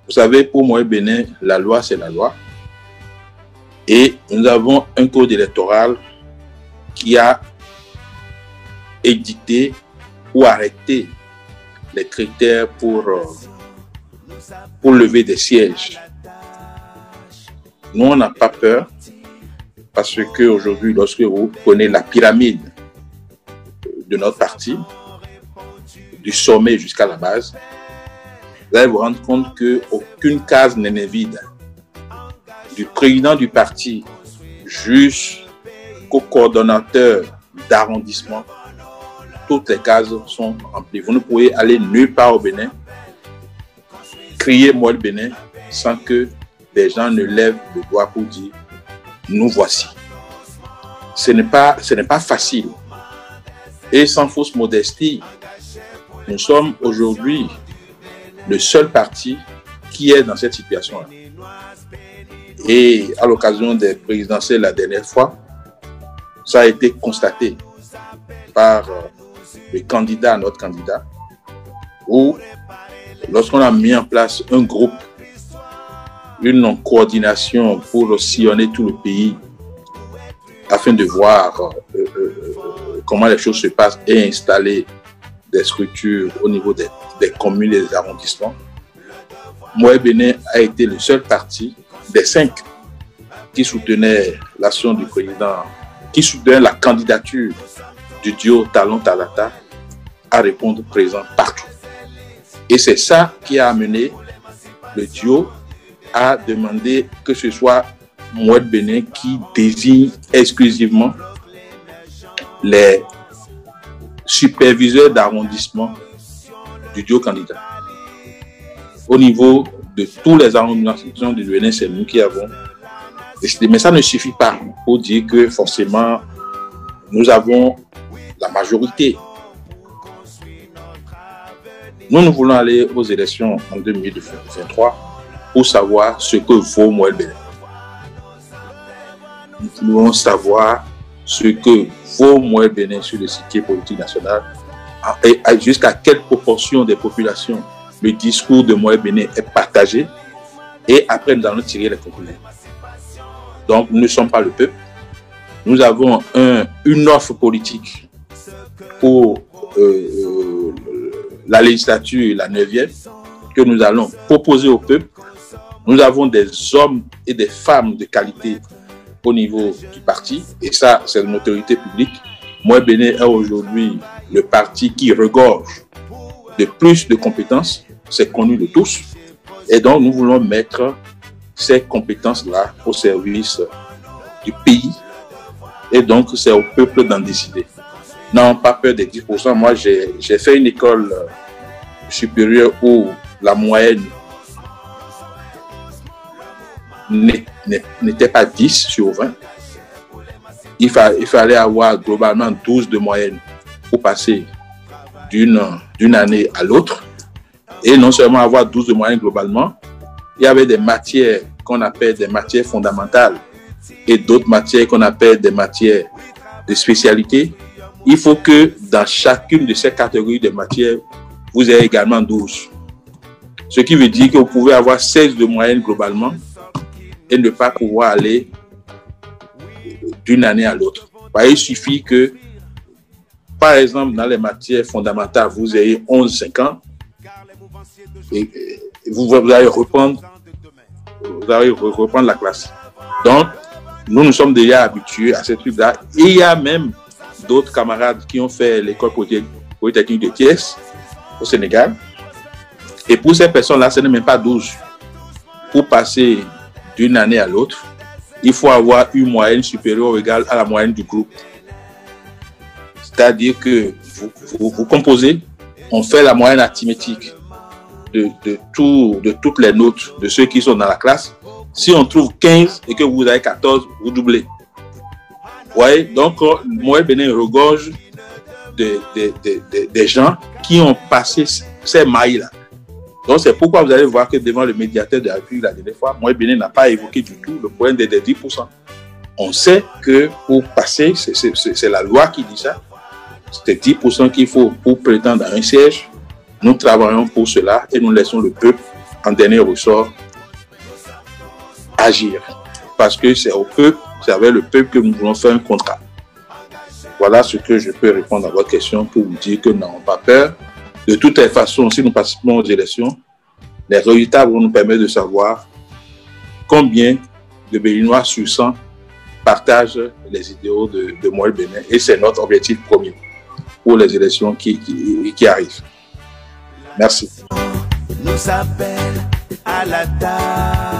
Vous savez, pour moi, Bénin, la loi, c'est la loi. Et nous avons un code électoral qui a édicté ou arrêté les critères pour lever des sièges. Nous, on n'a pas peur parce qu'aujourd'hui, lorsque vous prenez la pyramide de notre parti, du sommet jusqu'à la base, vous allez vous rendre compte qu'aucune case n'est vide. Du président du parti jusqu'au coordonnateur d'arrondissement, toutes les cases sont remplies. Vous ne pouvez aller nulle part au Bénin, crier moi le Bénin, sans que des gens ne lèvent le doigt pour dire nous voici. Ce n'est pas facile. Et sans fausse modestie, nous sommes aujourd'hui le seul parti qui est dans cette situation-là. Et à l'occasion des présidentielles la dernière fois, ça a été constaté par le candidat, notre candidat, où lorsqu'on a mis en place un groupe, une coordination pour sillonner tout le pays afin de voir comment les choses se passent et installer des structures au niveau des communes et des arrondissements, Moi Bénin a été le seul parti des 5 qui soutenait l'action du président, qui soutenait la candidature du duo Talon Talata à répondre présent partout. Et c'est ça qui a amené le duo à demander que ce soit Moued Bénin qui désigne exclusivement les superviseurs d'arrondissement du duo candidat. Au niveau de tous les arrondissements du Bénin, c'est nous qui avons décidé. Mais ça ne suffit pas pour dire que forcément nous avons la majorité. Nous voulons aller aux élections en 2023 pour savoir ce que vaut Moued Bénin. Nous voulons savoir ce que vaut Moued Bénin sur le circuit politique national et jusqu'à quelle proportion des populations le discours de Moued Bénin est partagé, et après nous allons tirer les conclusions. Donc nous ne sommes pas le peuple. Nous avons une offre politique pour la législature, la 9e, que nous allons proposer au peuple. Nous avons des hommes et des femmes de qualité au niveau du parti, et ça c'est une autorité publique. Moued Bénin est aujourd'hui le parti qui regorge de plus de compétences, c'est connu de tous, et donc nous voulons mettre ces compétences-là au service du pays, et donc c'est au peuple d'en décider. Non, pas peur des 10%. Moi j'ai fait une école supérieure où la moyenne n'était pas 10 sur 20. Il fallait avoir globalement 12 de moyenne pour passer d'une année à l'autre. Et non seulement avoir 12 de moyenne globalement, il y avait des matières qu'on appelle des matières fondamentales et d'autres matières qu'on appelle des matières de spécialité. Il faut que dans chacune de ces catégories de matières, vous ayez également 12. Ce qui veut dire que vous pouvez avoir 16 de moyenne globalement et ne pas pouvoir aller d'une année à l'autre. Il suffit que, par exemple, dans les matières fondamentales, vous ayez 11-5 ans et vous allez reprendre la classe. Donc, nous sommes déjà habitués à ce truc-là. Et il y a même d'autres camarades qui ont fait l'école polytechnique de Thiès au Sénégal. Et pour ces personnes-là, ce n'est même pas 12. Pour passer d'une année à l'autre, il faut avoir une moyenne supérieure ou égale à la moyenne du groupe. C'est-à-dire que vous composez, on fait la moyenne arithmétique de toutes les notes de ceux qui sont dans la classe. Si on trouve 15 et que vous avez 14, vous doublez. Vous voyez, donc Moued Bénin regorge des gens qui ont passé ces mailles-là. Donc c'est pourquoi vous allez voir que devant le médiateur de la République la dernière fois, Moued Bénin n'a pas évoqué du tout le problème des 10%. On sait que pour passer, c'est la loi qui dit ça, c'est 10% qu'il faut pour prétendre à un siège. Nous travaillons pour cela et nous laissons le peuple en dernier ressort, agir. Parce que c'est au peuple, c'est avec le peuple que nous voulons faire un contrat. Voilà ce que je peux répondre à votre question pour vous dire que nous n'avons pas peur. De toutes les façons, si nous participons aux élections, les résultats vont nous permettre de savoir combien de Béninois sur 100 partagent les idéaux de Moël Bénin. Et c'est notre objectif premier pour les élections qui arrivent. Merci. Nous appelle à la table.